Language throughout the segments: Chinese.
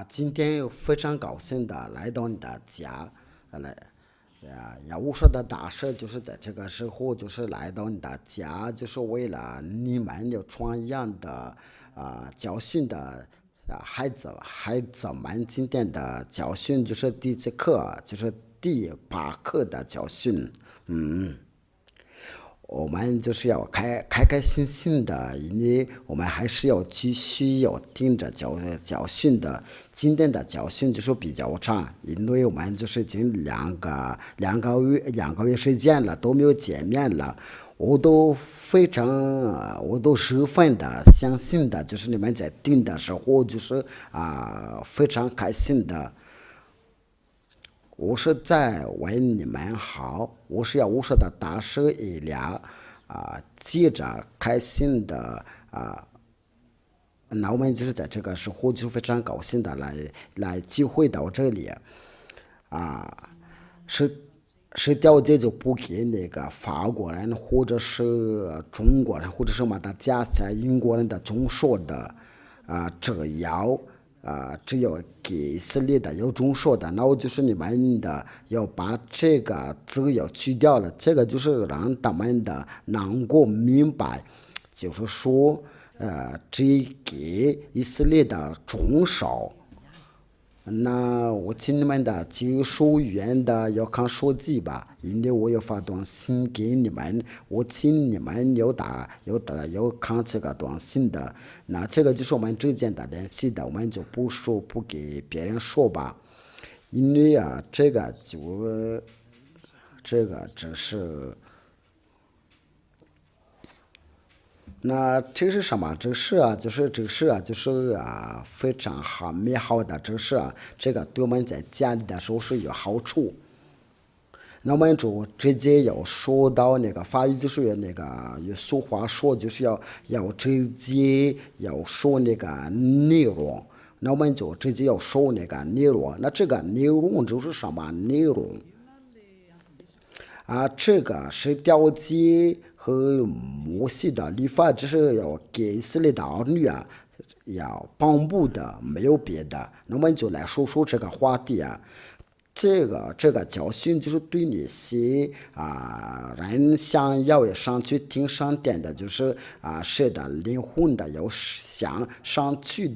今天非常高兴的来到你的家，来我说的大事就是在这个时候，就是来到你的家，就是为了你们有传扬的教训的孩子们今天的教训就是第几课，就是第8课的教训。我们就是要开心的，因为我们还是要继续要听着教训的。今天的教训就是比较长，因为我们就是已经两个月时间了，都没有见面了。我都十分的相信的，就是你们在听的时候，就是非常开心的。我是在为你们好，我说的大声一点接着开心的那我们就是在这个时候就非常高兴的来聚会到这里是是条件就不给那个法国人或者是中国人或者是马达加斯加英国人的总说的只有给以色列的有种说的，然后就是你们的要把这个字要去掉了，这个就是让他们的能够明白，就是说，只给以色列的种少。那我请你们的技术员的要看手机吧，因为我要发短信给你们，我请你们要看这个短信的。那这个就是我们之间的联系的，我们就不给别人说吧，因为这个只是。那这是什么？这是非常好美好的，这个对我们在家里的时候是有好处。那我们就直接要说到那个法语，就是有那个有俗话说，就是要直接要说那个内容。那我们就直接要说那个内容。那这个内容就是什么内容？这个是调解和摩西的律法，只是要给以色列的儿女要帮补的，没有别的。那我们就来说说这个话题这个教训就是对那些人想要上去听上殿的，就是是的灵魂的要想上去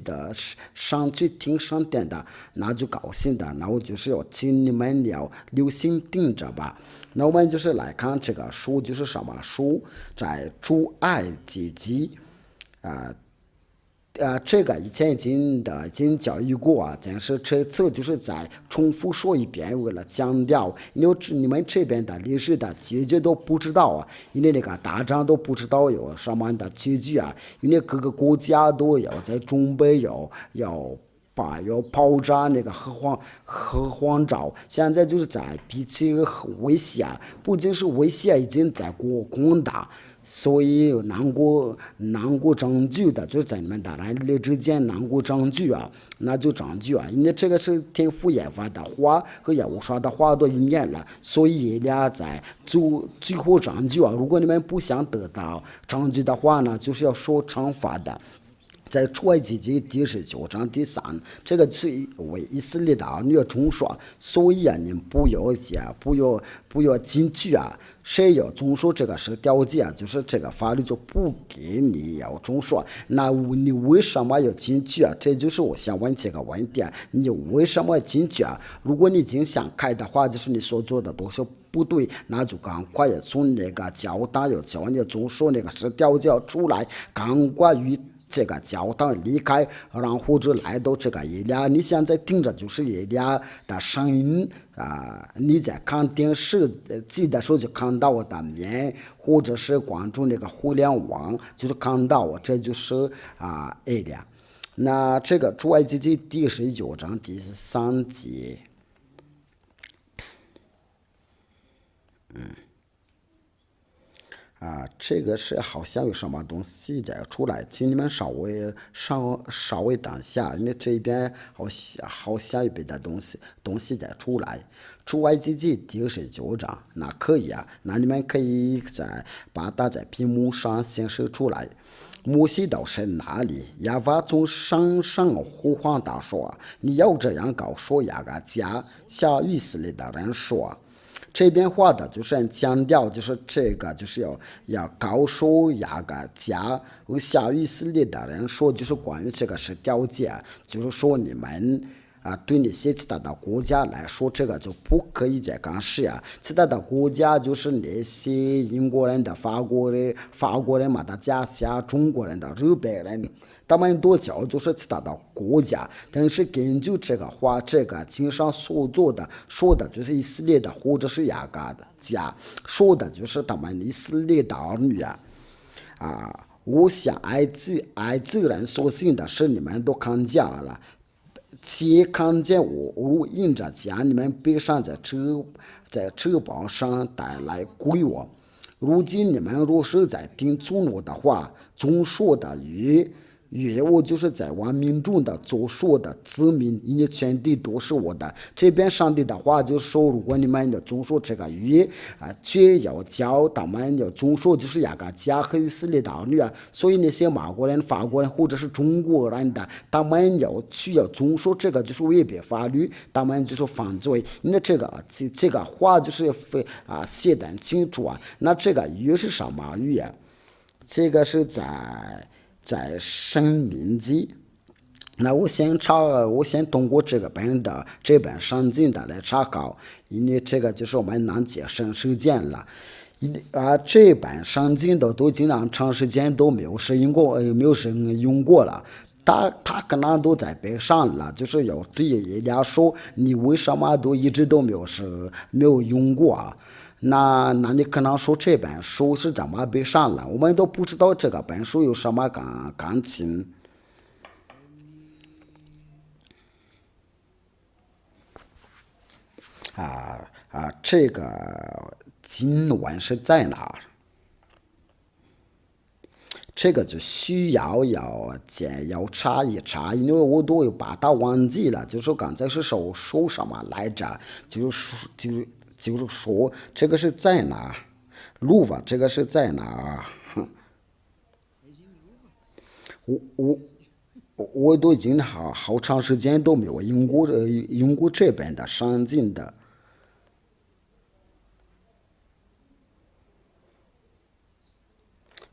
听上殿的，那就高兴的。那我就是要请你们要留心听着吧。那我们就是来看这个书，就是什么书？在主爱阶级这个以前已经教育过但是这次就是再重复说一遍，为了强调，因为你们这边的历史的结局都不知道因为那个打仗都不知道有什么的结局因为各个国家都要在准备要爆炸那个核黄罩，现在就是在比起威胁，不仅是威胁已经在广大。所以能够证据的，就是在你们的人类之间能够证据那就证据因为这个是天赋研发的话和业务说的话都一样了，所以俩在最后证据如果你们不想得到证据的话呢，就是要受惩罚的。在出埃及记第19章第3，这个是为以色列的儿女中说，所以你不要进去谁要遵守这个是条件就是这个法律就不给你要遵守。那你为什么要进去这就是我想问这个问题你为什么要进去如果你已经想开的话，就是你所做的都是不对，那就赶快要从那个教堂要叫你遵守那个是条件出来，赶快与这个教堂离开，然后就来到这个伊俩。你现在听着就是伊俩的声音你在看电视机的时候就看到我的面，或者是关注那个互联网，就是看到我，这就是伊俩。那这个出埃及记第19章第3节。这个是好像有什么东西在出来，请你们稍微等下，因为这边好像有别的东西在出来。出埃及记第19章，那可以那你们可以把它在屏幕上显示出来。摩西到神那里，亚法从山上呼唤他说：你要这样告诉雅各家下以色列的人说。这边话的就是强调，就是这个就是要告诉雅各家和下以色列的人说，就是关于这个是条件，就是说你们对那些其他的国家来说，这个就不可以再干涉啊。其他的国家就是那些英国人的、法国人嘛的加中国人的、日本人。他们都叫做是其他的国家，但是根据这个话，这个经上所做的说的就是以色列的或者是雅各的家，说的就是他们以色列的儿女我想爱自然所信的事你们都看见了，且看见我印着将你们背上在翅膀上带来归我。如今你们若是在听从我的话，总说的我就是在万民中的所说的子民，因为全地都是我的。这边上帝的话就说，如果你们要遵守这个却要教他们要遵守，就是雅各家和以色列的儿女所以那些马国人、法国人或者是中国人的，他们要遵守这个就是违背法律，他们就是犯罪。那这个话就是写得很清楚那这个约是什么约这个是在申命记，那我先通过这本圣经的来查考，因为这个就是我们能节省时间了。这本圣经都经常长时间都没有使用过了。他可能都在背上了，就是有对人家说你为什么都一直都没有用过那你可能说这本书是怎么背上了？我们都不知道这个本书有什么感情这个经文是在哪儿？这个就需要查一查，因为我都有把它忘记了。就是刚才是说什么来着？就是说这个是在哪？路吧，这个是在哪？我都已经好长时间都没有用过这边的圣经的。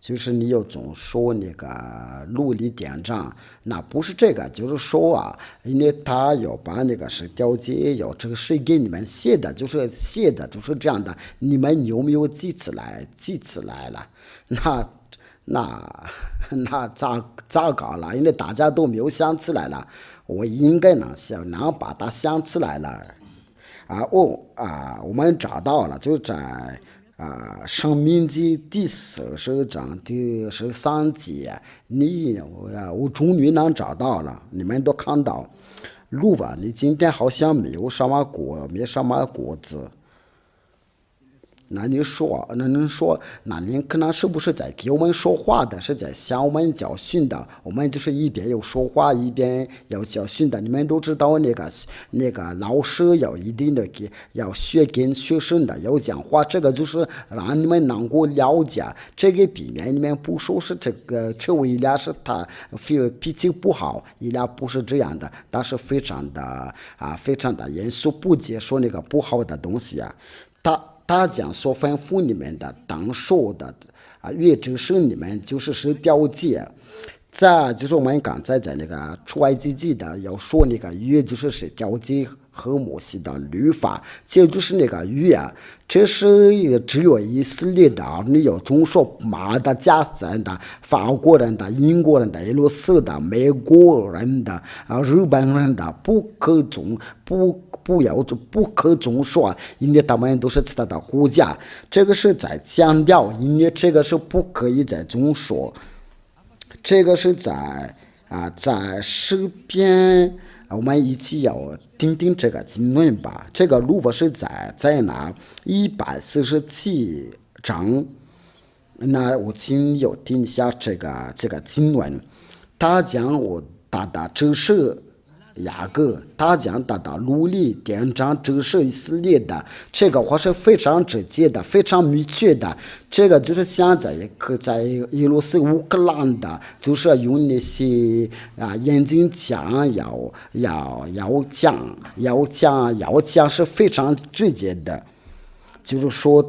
就是你要总说那个陆离典章，那不是这个，就是说因为他要把那个是调解，这个是给你们写的就是这样的，你们有没有记起来了？那咋搞了？因为大家都没有想起来了，我应该能把它想起来了。我们找到了，就在。申命记第40章第13节，我终于能找到了，你们都看到。路吧，你今天好像没什么果子。那您说，那您可能是不是在给我们说话的，是在向我们教训的？我们就是一边要说话，一边要教训的。你们都知道那个老师要一定的要跟学生的要讲话，这个就是让你们能够了解，这个避免你们不说是这位俩是他脾气不好，伊俩不是这样的，但是非常的严肃，不接受那个不好的东西他讲所吩咐你们的当受的约就是你们就是调解。再就是我们刚才在那个出埃及记的要说那个约就是调解和摩西的律法，这就是那个约这是只有以色列的你要遵守马的、加斯人的、法国人的、英国人的、俄罗斯的、美国人的日本人的不可遵守，因为他们都是其他的国家，这个是在强调，因为这个是不可以再遵守。这个是在诗篇，我们一起要听听这个经文吧。这个路是在哪？147章。那我请要听一下这个经文。他讲他的这是雅各他讲的奴隶典章指示以色列的这个话是非常直接的，非常明确的。这个就是现在在俄罗斯乌克兰的，就是用那些眼镜枪要讲是非常直接的。就是说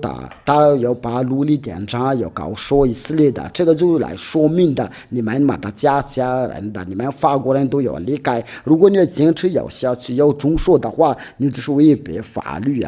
他要把奴隶典章要告诉以色列的，这个就来说明的，你们马达加斯加人的，你们法国人都要离开。如果你坚持要下去要中说的话，你就是违背法律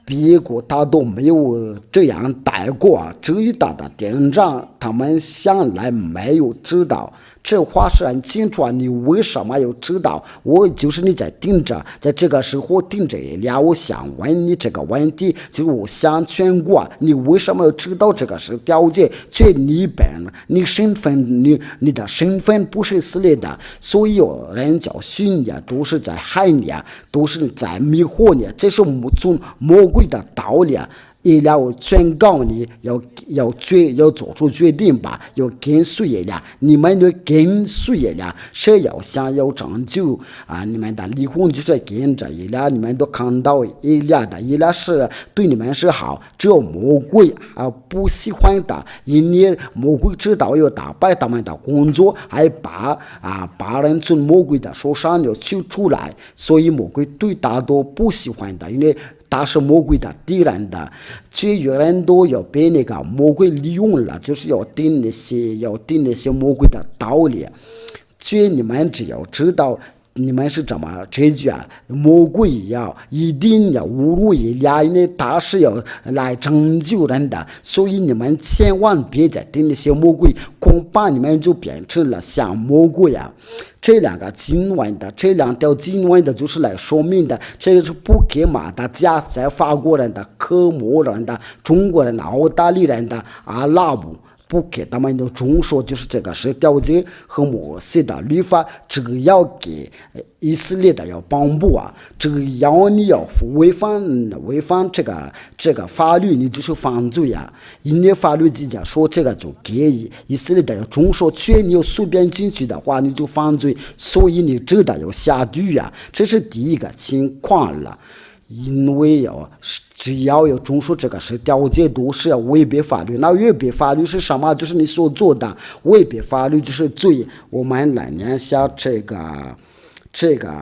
别国他都没有这样带过，至于他的典章，他们向来没有知道。这话是很清楚，你为什么要知道？我就是你在盯着，在这个时候盯着我想问你这个问题，就是我想全国，你为什么要知道这个是条件？却你身份，你的身份不是以色列的，所以有人教训你都是在害你都是在迷惑你，这是从魔鬼的道理也要劝告你要做出决定吧，要跟随你们要跟随谁要想要拯救你们的离婚就是跟着你们都看到的是对你们是好，只有魔鬼不喜欢的，因为魔鬼知道要打败他们的工作，还把人从魔鬼的手上要取出来，所以魔鬼对他都不喜欢的，因为他是魔鬼的敌人的，却有人都要被那个魔鬼利用了，就是要听那些魔鬼的道理。却你们只要知道你们是怎么这句魔鬼一定要侮辱因为他是要来拯救人的，所以你们千万别再听那些魔鬼，恐怕你们就变成了像魔鬼这两条经文的就是来说明的，这个是不给马达加在法国人的、科摩人的、中国人的、澳大利亚人的、阿拉伯不给他们的中说，就是这个是条件和摩西的律法，这个要给以色列的要帮助这个要你要违反这个法律，你就是犯罪因为法律之前说这个就给以色列的要中说，却你要随便进去的话，你就犯罪，所以你知道要下地狱这是第一个情况了。因为只要有中说这个是条件都是要违背法律，那违背法律是什么？就是你所做的违背法律就是罪。我们来念下这个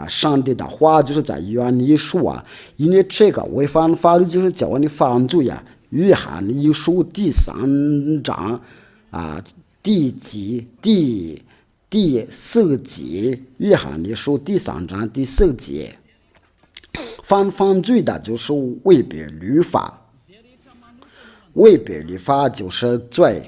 上帝的话，就是在约翰一书因为这个违反法律就是叫你犯罪约翰一书第3章第4节，约翰一书第3章第4节。犯罪的就是违背律法，违背律法就是罪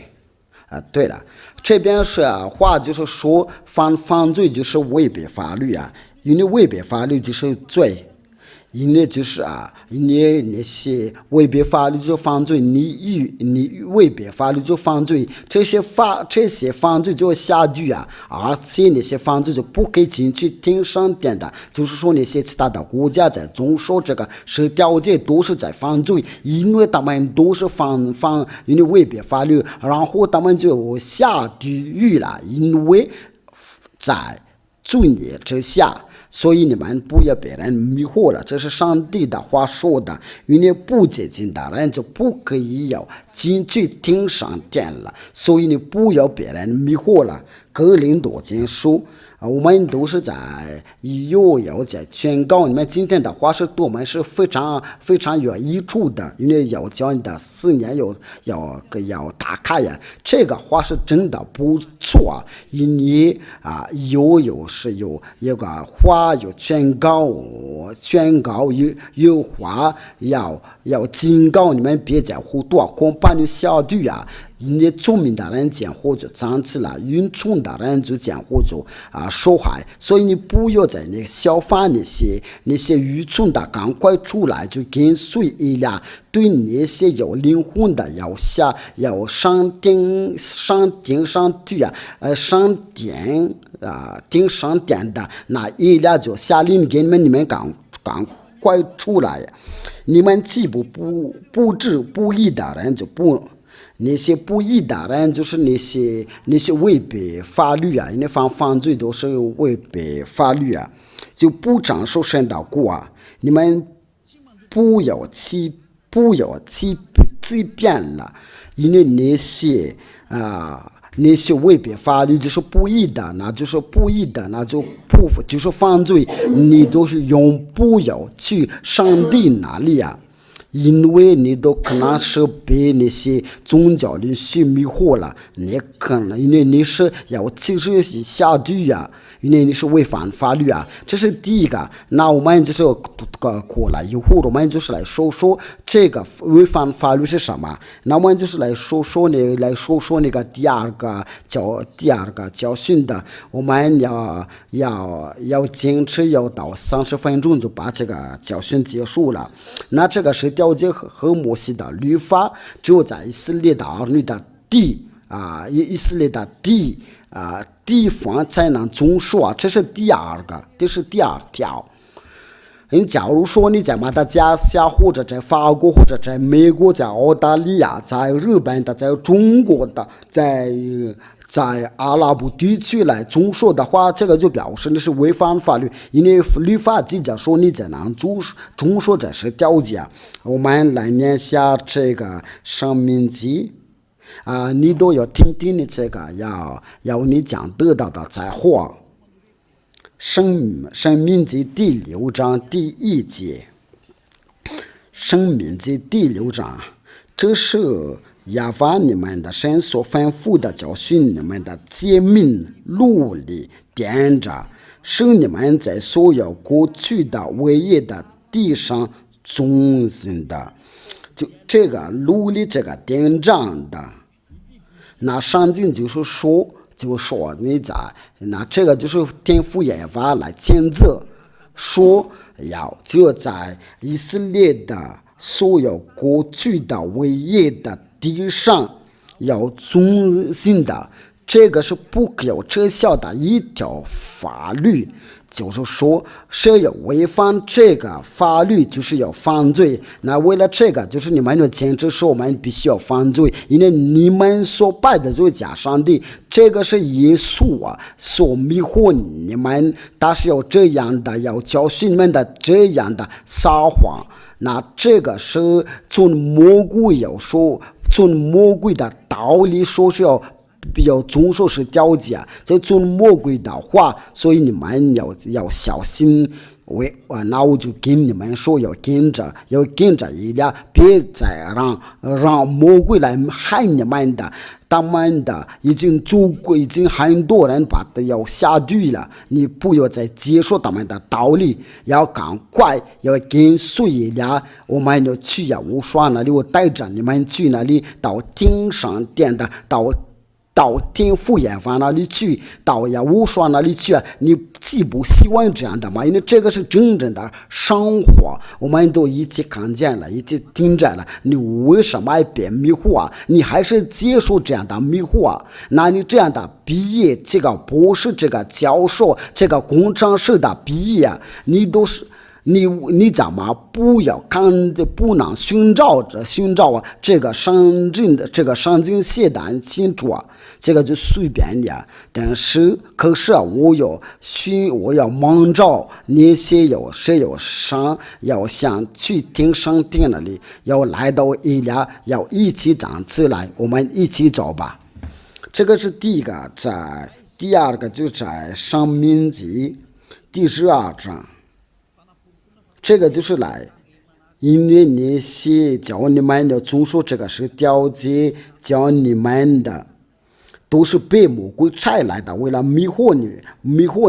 对了，这边是话就是说犯罪就是违背法律因为违背法律就是罪，因为就是你那些违背法律就犯罪，你违背法律就犯罪，这些犯罪就下地狱而且那些犯罪就不可以进去听上殿的，就是说那些其他的国家在中说这个是条件都是在犯罪，因为他们都是因为违背法律，然后他们就下地狱了，因为在罪孽之下。所以你们不要被人迷惑了，这是上帝的话说的，因为不接近的人就不可以进去听上殿了，所以你不要被人迷惑了。哥林多前书我们都是在要在宣告你们今天的话是对我们是非常非常有益处的，因为要教你的思念要打开这个话是真的不错因为有个话有宣告有话要警告你们别再糊涂，恐怕你下地狱因为聪明的人讲或者长起来，愚蠢的人就讲或者受害，所以你不要在那效法那些愚蠢的，赶快出来就跟随对那些有灵魂的要上顶上去顶上殿的，那就下令给你们赶快出来你们既不义的人就不。那些不义的人就是那些违背法律啊，因为犯罪都是违背法律啊，就不长受神的国啊。你们不要欺骗了，因为那些违背法律就是不义的，那就是不义的，那就是犯罪，你都是永不要去上帝那里啊。因为你都可能是被那些宗教的去迷惑了，你可能因为你是要其实下地啊，因为你是违反法律啊，这是第一个。那我们就是过来以后，我们就是来说说这个违反法律是什么。那我们就是来说说那个第二个教训的，我们要坚持要到30分钟就把这个教训结束了。那这个是调节和摩西的律法，只有在以色列的儿女的以色列的地方才能遵守啊，这是第二条。假如说你在马达加斯加或者在法国或者在美国在澳大利亚在日本的在中国的在阿拉伯地区来遵守的话，这个就表示你是违反法律，因为律法直接说你在哪遵守这是条件。我们来念下这个申命记你都要听听你这个要你讲得到的灾祸。申命记第6章第1节，申命记第6章，这是耶和华你们的神所吩咐的教训你们的诫命律例典章，使你们在所有过去的伟业的地上遵行的。就这个律例这个典章的，那上经就是说你在那这个就是天父耶和华来签字，说就在以色列的所有过去的伟业的地上要遵行的，这个是不可有撤销的一条法律。就是说谁要违反这个法律就是要犯罪，那为了这个就是你们要坚持说我们必须要犯罪，因为你们所拜的就是假上帝，这个是耶稣所迷惑你们，但是要这样的要教训你们的这样的撒谎。那这个是从魔鬼的道理说是要遵守是条件，在从魔鬼的话，所以你们要小心。那我就跟你们说，要跟着一点，别再让魔鬼来害你们的。他们的已经很多人把他要下地了，你不要再接受他们的道理，要赶快要跟随一点。我们要去无双那里，我带着你们去那里，到天上殿的到天父耶和华那里去，到无双那里去，你既不希望这样的吗？因为这个是真正的生活，我们都一起看见了，一起听见了。你为什么别迷惑你还是接受这样的迷惑那你这样的毕业，这个博士，这个教授，这个工程师的毕业，你都是。你怎么不能寻找这个上进写的清楚这个就随便的。但是可是我要忙着那些要想去听上帝那里，要来到要一起站起来，我们一起走吧。这个是第一个，第二个就在申命记第12章。这个就是因为那些教你们的遵守这个是条件，教你们的都是被魔鬼拆来的，为了迷惑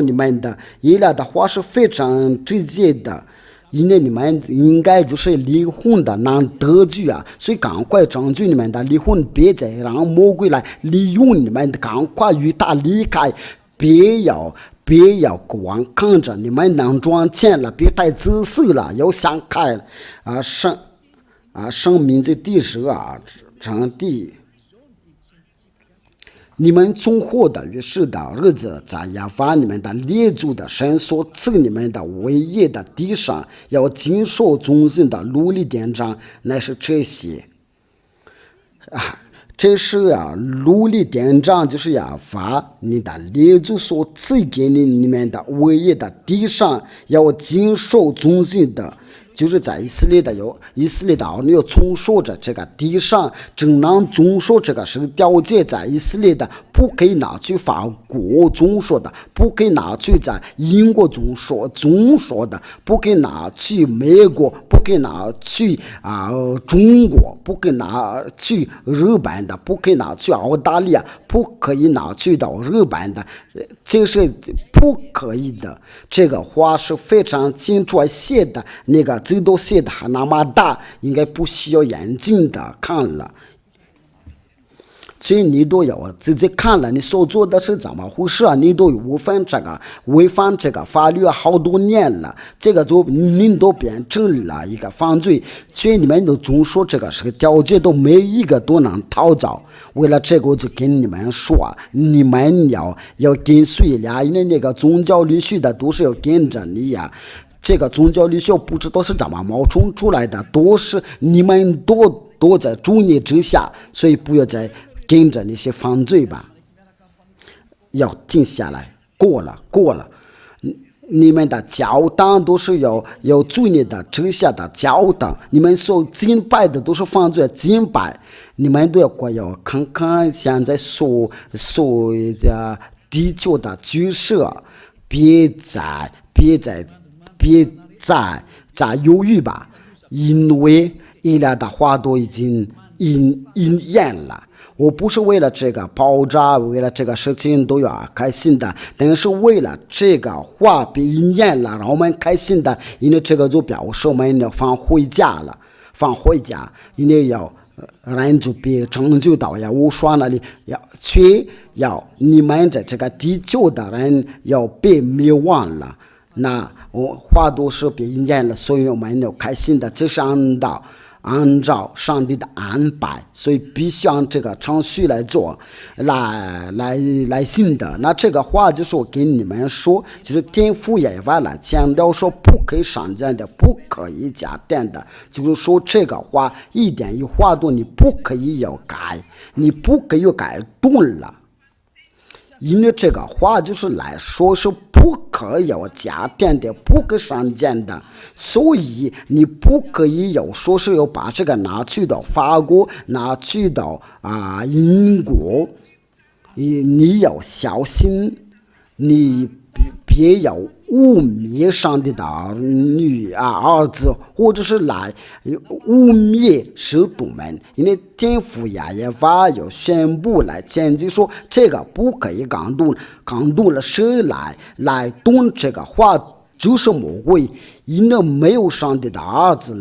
你们的。一来的话是非常直接的，因为你们应该就是离婚的难得救所以赶快争取你们的离婚，别再让魔鬼来利用你们，赶快与他离开，别要光看着你们能赚钱了，别太自私了，要想开了申命记第12章你们从活的于世的日子，在耶和华你们的列祖的神所赐你们的伟业的地上，要谨守遵行的律例典章，乃是这些这是律例典章，就是罚你的列祖所赐给你们的唯一的地上要经受遵循的。就是在以色列的你要遵守着这个地上只能遵守这个是条件，在以色列的不可以拿去法国遵守的，不可以拿去在英国遵守的，不可以拿去美国，不可以拿去中国，不可以拿去日本的，不可以拿去澳大利亚，不可以拿去到日本的，这是不可以的。这个话是非常清楚写的，那个最多写的还那么大，应该不需要眼睛的看了。所以你都要自己看了，你所做的是怎么回事啊？你都违反这个法律好多年了，这个就你都变成了一个犯罪。所以你们都总说这个是个条件，都每一个都能逃走。为了这个，我就跟你们说，你们要跟随了，因为那个宗教律师的都是要跟着你呀。这个宗教律师不知道是怎么冒充出来的，都是你们都在主义之下，所以不要再跟着那些犯罪吧，要停下来，过了。你们的教堂都是有主义的之下的教堂，你们所敬拜的都是犯罪敬拜，你们都要看看现在所的地球的局势，别再犹豫吧，因为伊拉的话都已经应验了。我不是为了这个爆炸，为了这个事情都要开心的，但是为了这个话被应验了，让我们开心的，因为这个就表示我们要放回家，因为人就被拯救到呀。我说那里要你们在这个地球的人要被灭亡了，那我话都是被应验了，所以我们要开心的，这是按照上帝的安排，所以必须按这个程序来做，来行的。那这个话就是我跟你们说，就是天父也完了强调说不可以上谏的，不可以加点的，就是说这个话一点一话都你不可以要改，你不可以改动了。因为这个话就是来说是不可以要加点的，不可上谏的，所以你不可以要说是要把这个拿去到法国，拿去到英国，你要小心，你别要污蔑上帝的儿子，或者是来污蔑使徒们，因为天父耶法要宣布来前进说这个不可以感动了，谁来动这个话就是魔鬼，因为没有上帝的儿子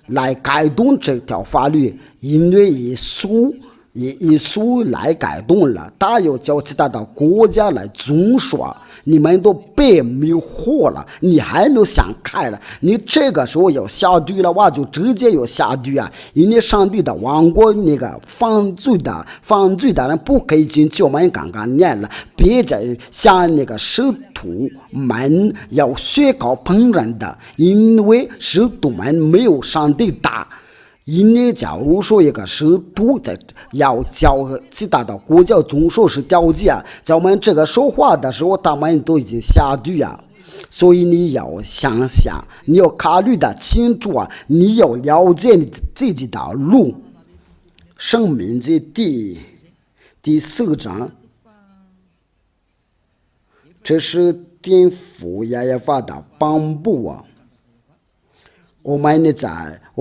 来改动这条法律，因为耶稣来改动了，他要叫其他的国家来遵守，你们都被迷惑了，你还没有想开了，你这个时候要下地了，我就直接要下地啊！因为上帝的王国那个犯罪的人不可以进去，我们刚刚念了，别再像那个使徒们要学搞烹饪的，因为使徒们没有上帝大。因为假如说一个使徒要教其他的国家遵守是条件，在我们这个说话的时候，他们都已经下地啊，所以你要想想，你要考虑的清楚啊，你要了解你自己的路。申命记第4章，这是天父耶和华的颁布啊。我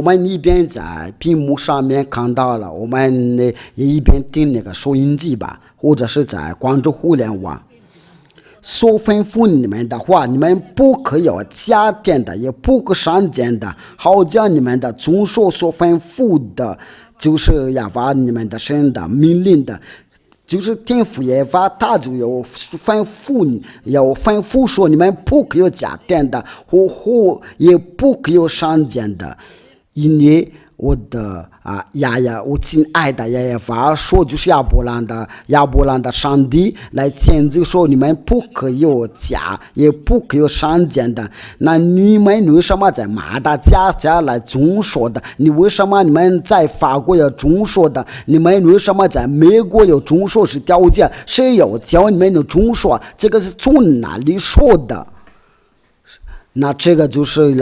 们一边在屏幕上面看到了，我们也一边听那个收音机吧，或者是在关注互联网。所吩咐你们的话，你们不可以加点的，也不可删减的，好叫你们的遵守所吩咐的，就是要把你们的神的命令的。就是天父耶和华他就有吩咐说，你们不可以加点的，或也不可以删减的，因为我的爷爷，我亲爱的爷爷法说，就是亚伯兰的上帝来谴责说，你们不可有假，也不可有善见的。那你们为什么在马达加斯加来中说的？你为什么你们在法国有中说的？你们为什么在美国有中说是条件？谁有教你们的中说？这个是从哪里说的？那这个就是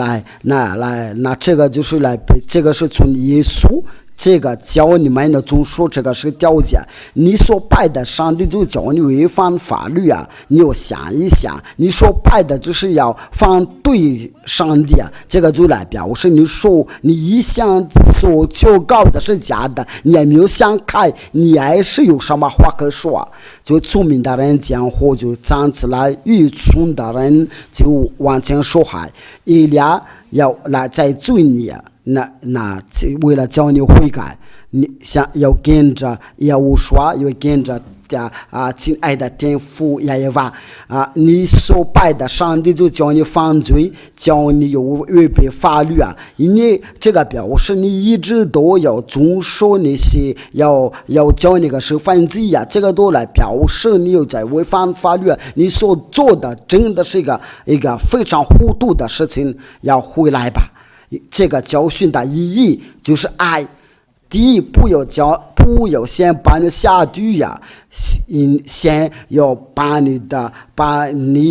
这个就是这个是从耶稣这个教你们的中说，这个是条件。你所拜的上帝就教你违反法律啊！你要想一想，你所拜的就是要反对上帝啊！这个就来表示你说你一向所求告的是假的，你也没有想开，你还是有什么话可说？就聪明的人讲话就站起来，愚蠢的人就往前说话。以利亚要来再罪你啊！那为了叫你悔改，你想要跟着耶和华，要跟着亲爱的天父耶和华你所拜的上帝就叫你犯罪，叫你有违背法律啊！你这个表示你一直都要遵守那些要叫那个是犯罪啊，这个都来表示你有在违反法律啊！你所做的真的是一个非常糊涂的事情，要回来吧！这个教训的意义就是爱。第一，不要先把你下地呀，先要把你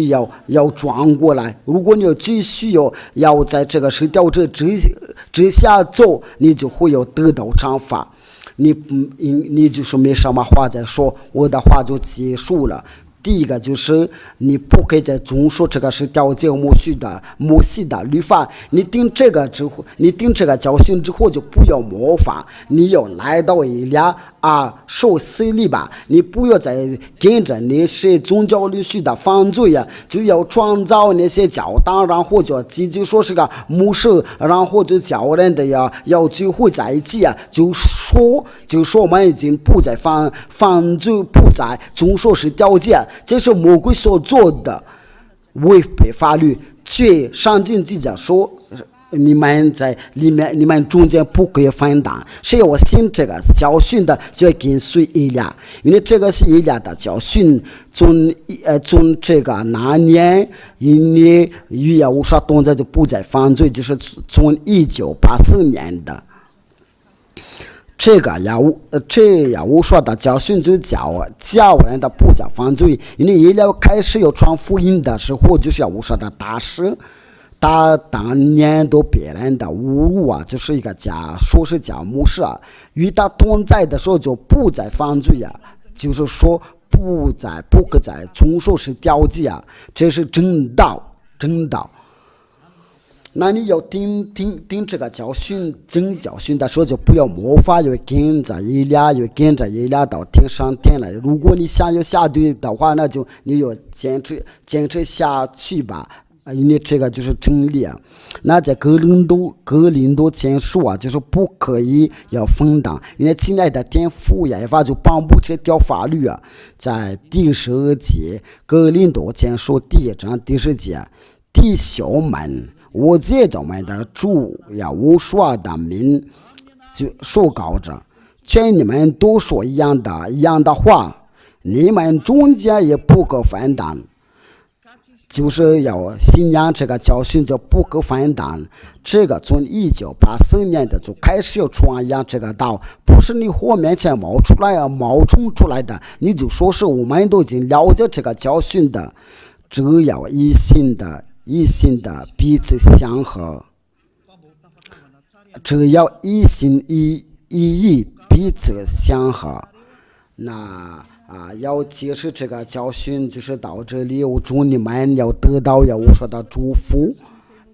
要转过来。如果你继续要在这个十条之下走，你就会有得到惩罚。你就是没什么话再说，我的话就结束了。第一个就是你不可以再遵守这个是条件摩西的律法。你定这个教训之后就不要模仿，你要来到以利亚受洗礼吧。你不要再跟着那些宗教律师的犯罪啊，就要创造那些教堂，然后就自己说是个牧师，然后就叫人的要聚会在一起啊，就说我们已经不再犯罪，不再遵守是条件。这是魔鬼所做的违背法律，却上经记者说你们在里面，你们中间不可以分担。谁要信这个教训的，就要跟随以利亚，因为这个是以利亚的教训。从这个那年，因为与耶和华同在就不再犯罪，就是从1984年的。这耶和华的教训就教人的不再犯罪，因为以利亚开始要传福音的时候，就是耶和华的大事，他当年都别人的侮辱啊，就是一个说是假牧师啊，与他同在的时候就不再犯罪啊，就是说不可再遵守是条件啊，这是正道。那你要听这个真教训的时候，就不要模仿，要跟着以利亚到天上天来。如果你想要下对的话，那就你要坚持下去吧，因为这个就是真理啊。那在哥林多前书啊，就是不可以要分担，因为亲爱的天父耶和华就颁布这条法律啊，在第12节，哥林多前书第1章第10节，弟兄们。我借着我们的主耶和华的名就说告着，劝你们都说一样的话，你们中间也不可分担，就是要信仰这个教训就不可分担。这个从1984年的就开始要传扬这个道，不是你后面前冒冲出来的，你就说是我们都已经了解这个教训的，只要一心的彼此相合，只要一心一意彼此相合。那要解释这个教训，就是到这里，我祝你们要得到耶和华的祝福，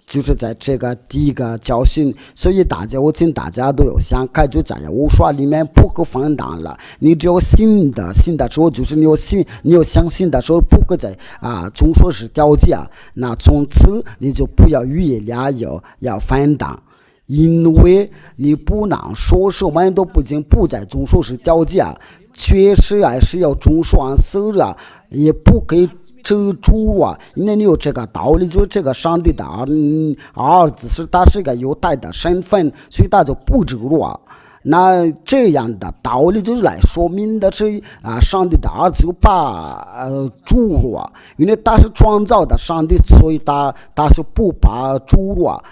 就是在这个第一个教训。所以我请大家都有想开，就在耶和华里面不可分担了。你只要信的时候，就是你要相信的时候，不可再总说是条件，那从此你就不要与以利亚要分担，因为你不能说是我们都不再总说是条件，确实还是要遵守安息日，也不可以这个主啊，那你有这个道理，就是这个上帝的儿子是他是个犹太的身份，所以他就不知道啊。那这样的道理就是来说明的是上帝的儿子就把主啊，因为他是创造的上帝，所以他是不把主啊，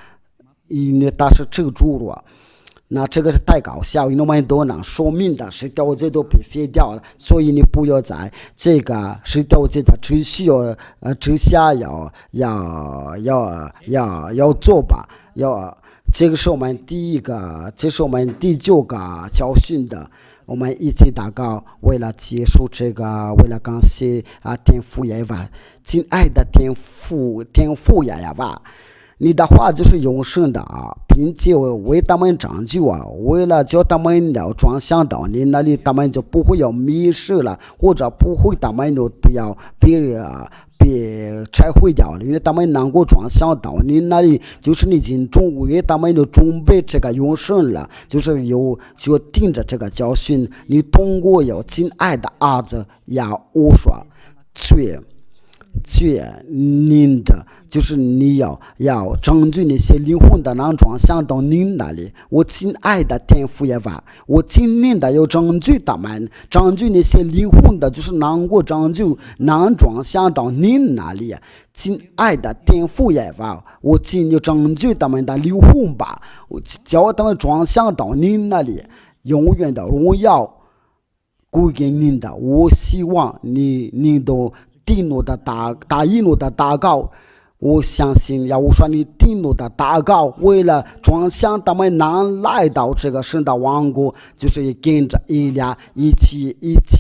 因为他是这个主啊。那这个是太搞笑，因为我们都能说明的是掉这都被废掉了，所以你不要在这个是掉这的只需要之下要做吧，这个是我们第一个，这是我们第9个教训的。我们一起祷告，为了结束这个，为了感谢天父耶和华，亲爱的天父耶和华，你的话就是永生的并且为他们拯救为了叫他们要转向到你那里，他们就不会有迷失了，或者不会他们都要被拆毁掉了，因为他们能够转向到你那里，就是你已经为他们就准备这个永生了，就盯着这个教训，你通过有亲爱的儿子要我说您的就是你要拯救那些灵魂的能转向到您那里，我亲爱的天父耶和华，我尽力的要拯救他们，拯救那些灵魂的就是能够拯救能转向到您那里，亲爱的天父耶和华，我尽力拯救他们的灵魂吧，我叫他们转向到您那里，永远的荣耀归给您的，我希望您都听我的答应我的祷告，我相信要我说你听我的祷告，为了转向他们能来到这个神的王国，就是跟着以利亚一起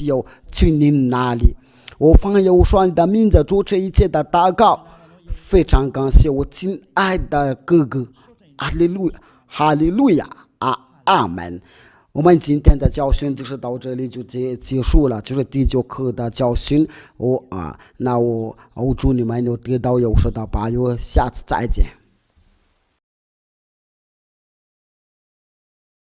要去你那里。我奉耶和华你的名字做这一切的祷告，非常感谢我亲爱的哥哥，哈利路亚，哈利路亚，阿门。我们今天的教训就是到这里就结束了，就是第9课的教训。那我祝你们有得到有收到保佑，下次再见。